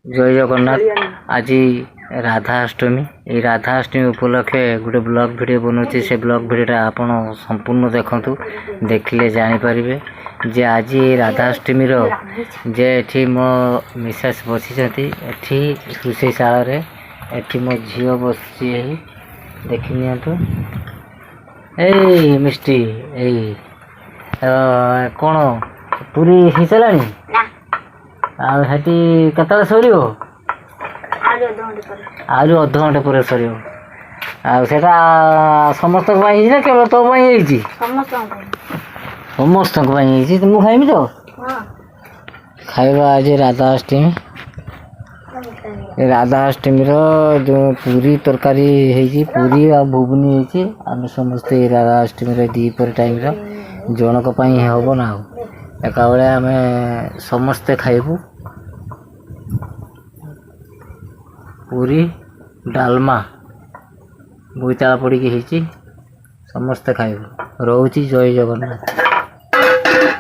जय जगन्नाथ। आज राधाअष्टमी ये राधाअष्टमी उपलक्षे गोटे ब्लॉग वीडियो बनाऊँगी से ब्लॉग वीडियोटा आपण संपूर्ण देखु देखिले जानीपर जे आज राधाअष्टमी जे एठी मो मिसेस बसी एठी रोषेशाल एठी मो झील बसी देखी नियंतु ए मिष्टी ए कौन पूरी हो साराणी आटी केत सर आज अध घंटे पर सर आटा समस्त ना केवल तो समस्त मुझे खाइबी तो खाइबा आज राधाअष्टमी राधाअष्टमी जो पूरी तरकारी है पूरी आ घुगुनी है आम समस्ते राधाअष्टमी दीपर टाइम जनक हम ना एका बेले आम समस्ते खाइबू पूरी डालमा बोईताला पड़ी समस्ते खाइबू रोची जय जगन्नाथ।